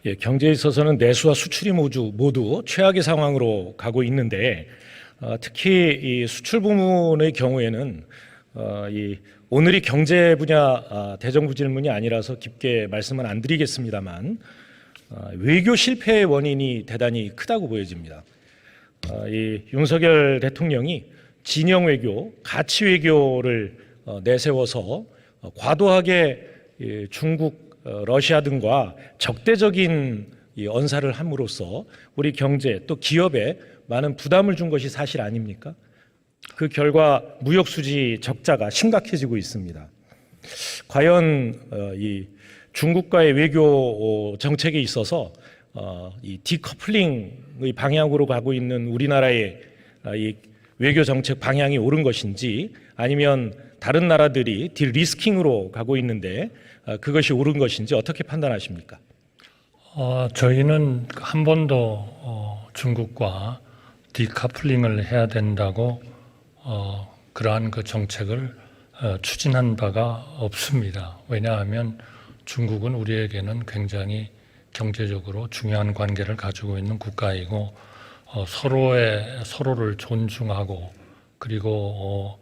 예, 경제에 있어서는 내수와 수출이 모두 최악의 상황으로 가고 있는데 특히 이 수출 부문의 경우에는 오늘이 경제 분야 대정부 질문이 아니라서 깊게 말씀은 안 드리겠습니다만 외교 실패의 원인이 대단히 크다고 보여집니다. 이 윤석열 대통령이 진영 외교, 가치 외교를 내세워서 과도하게 중국, 러시아 등과 적대적인 언사를 함으로써 우리 경제 또 기업에 많은 부담을 준 것이 사실 아닙니까? 그 결과 무역 수지 적자가 심각해지고 있습니다. 과연 이 중국과의 외교 정책에 있어서 이 디커플링의 방향으로 가고 있는 우리나라의 이 외교 정책 방향이 옳은 것인지 아니면 다른 나라들이 딜리스킹으로 가고 있는데 그것이 옳은 것인지 어떻게 판단하십니까? 저희는 한 번도 중국과 디커플링을 해야 된다고 그러한 그 정책을 추진한 바가 없습니다. 왜냐하면 중국은 우리에게는 굉장히 경제적으로 중요한 관계를 가지고 있는 국가이고 서로를 존중하고 그리고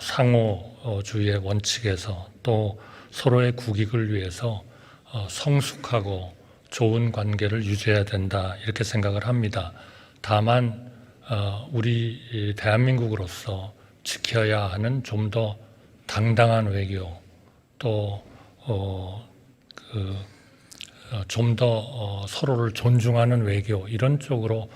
상호주의의 원칙에서 또 서로의 국익을 위해서 성숙하고 좋은 관계를 유지해야 된다 이렇게 생각을 합니다. 다만 우리 대한민국으로서 지켜야 하는 좀 더 당당한 외교 또 좀 더 서로를 존중하는 외교 이런 쪽으로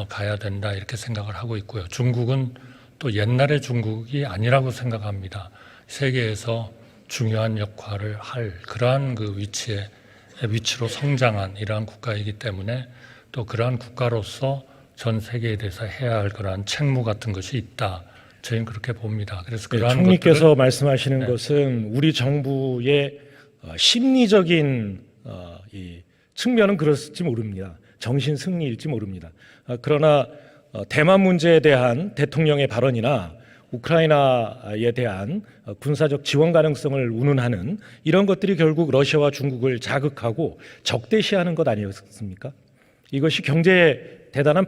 가야 된다 이렇게 생각을 하고 있고요. 중국은 또 옛날의 중국이 아니라고 생각합니다. 세계에서 중요한 역할을 할 그러한 그 위치로 성장한 이러한 국가이기 때문에 또 그러한 국가로서 전 세계에 대해서 해야 할 그러한 책무 같은 것이 있다. 저희는 그렇게 봅니다. 그래서 그러한 총리께서 말씀하시는 것은 우리 정부의 심리적인 이 측면은 그렇을지 모릅니다. 정신 승리일지 모릅니다. 그러나 대만 문제에 대한 대통령의 발언이나 우크라이나에 대한 군사적 지원 가능성을 운운하는 이런 것들이 결국 러시아와 중국을 자극하고 적대시하는 것 아니었습니까? 이것이 경제에 대단한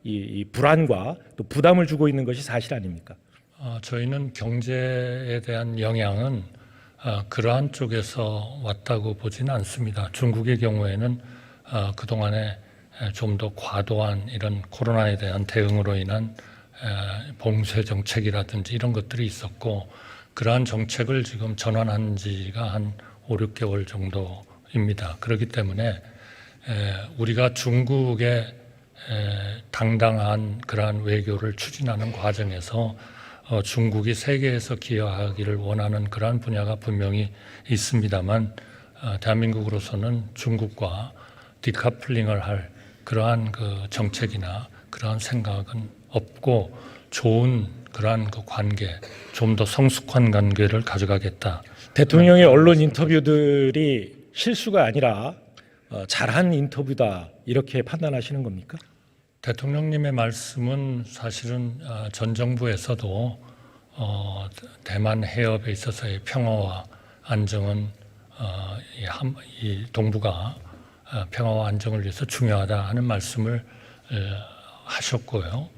이 불안과 또 부담을 주고 있는 것이 사실 아닙니까? 저희는 경제에 대한 영향은 그러한 쪽에서 왔다고 보지는 않습니다. 중국의 경우에는 그동안에 좀 더 과도한 이런 코로나에 대한 대응으로 인한 봉쇄 정책이라든지 이런 것들이 있었고 그러한 정책을 지금 전환한 지가 한 5, 6개월 정도입니다. 그렇기 때문에 우리가 중국의 당당한 그러한 외교를 추진하는 과정에서 중국이 세계에서 기여하기를 원하는 그러한 분야가 분명히 있습니다만 대한민국으로서는 중국과 디커플링을 할 그러한 그 정책이나 그러한 생각은 없고 좋은 그러한 그 관계, 좀 더 성숙한 관계를 가져가겠다. 대통령의 언론 인터뷰들이 실수가 아니라 잘한 인터뷰다 이렇게 판단하시는 겁니까? 대통령님의 말씀은 사실은 전 정부에서도 대만 해협에 있어서의 평화와 안정은 이 동북아 평화와 안정을 위해서 중요하다 하는 말씀을 하셨고요.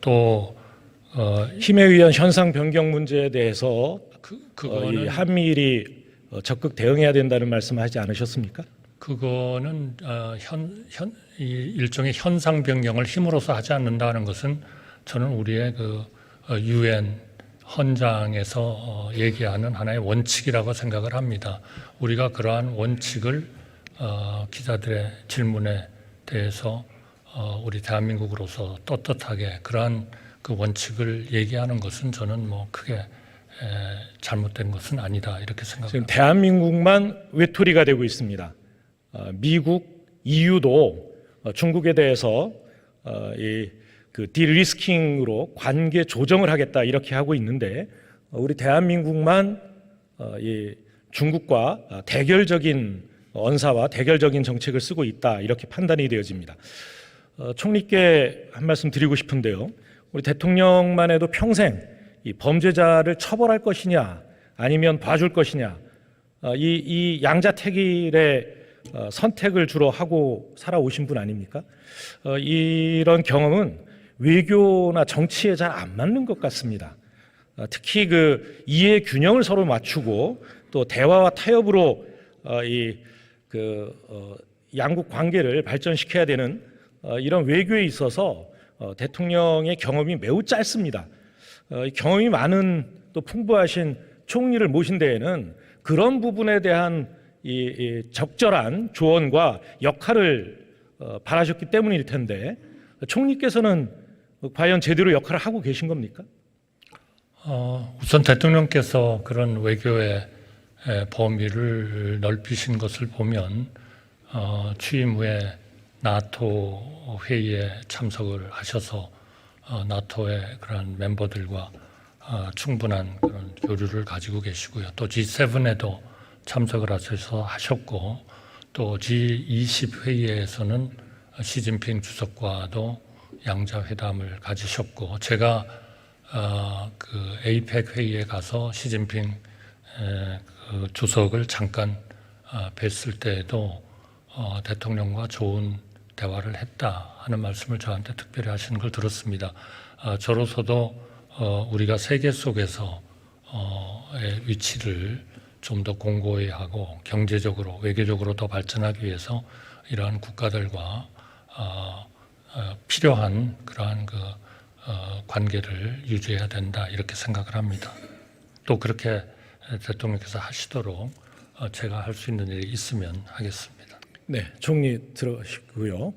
또 힘에 의한 현상 변경 문제에 대해서 그거는 한미일이 적극 대응해야 된다는 말씀을 하지 않으셨습니까? 그거는 이 일종의 현상 변경을 힘으로써 하지 않는다는 것은 저는 우리의 그 UN 헌장에서 얘기하는 하나의 원칙이라고 생각을 합니다. 우리가 그러한 원칙을 기자들의 질문에 대해서 우리 대한민국으로서 떳떳하게 그러한 그 원칙을 얘기하는 것은 저는 뭐 크게 잘못된 것은 아니다 이렇게 생각합니다. 지금 대한민국만 외톨이가 되고 있습니다. 미국, EU도 중국에 대해서 그 딜리스킹으로 관계 조정을 하겠다 이렇게 하고 있는데 우리 대한민국만 이 중국과 대결적인 언사와 대결적인 정책을 쓰고 있다 이렇게 판단이 되어집니다. 총리께 한 말씀 드리고 싶은데요. 우리 대통령만 해도 평생 이 범죄자를 처벌할 것이냐 아니면 봐줄 것이냐 이 양자택일의 선택을 주로 하고 살아오신 분 아닙니까? 이런 경험은 외교나 정치에 잘 안 맞는 것 같습니다. 특히 그 이해 균형을 서로 맞추고 또 대화와 타협으로 양국 관계를 발전시켜야 되는 이런 외교에 있어서 대통령의 경험이 매우 짧습니다. 경험이 많은 또 풍부하신 총리를 모신 데에는 그런 부분에 대한 이 적절한 조언과 역할을 바라셨기 때문일 텐데 총리께서는 과연 제대로 역할을 하고 계신 겁니까? 우선 대통령께서 그런 외교의 범위를 넓히신 것을 보면 취임 후에 나토 회의에 참석을 하셔서 나토의 그런 멤버들과 충분한 그런 교류를 가지고 계시고요. 또 G7에도 참석을 하셨고 또 G20 회의에서는 시진핑 주석과도 양자 회담을 가지셨고 제가 그 에이펙 회의에 가서 시진핑 그 주석을 잠깐 뵀을 때에도 대통령과 좋은 대화를 했다 하는 말씀을 저한테 특별히 하시는 걸 들었습니다. 저로서도 우리가 세계 속에서 의 위치를 좀 더 공고히 하고 경제적으로 외교적으로 더 발전하기 위해서 이러한 국가들과 필요한 그러한 그 관계를 유지해야 된다 이렇게 생각을 합니다. 또 그렇게 대통령께서 하시도록 제가 할 수 있는 일이 있으면 하겠습니다. 네, 총리 들어가시고요.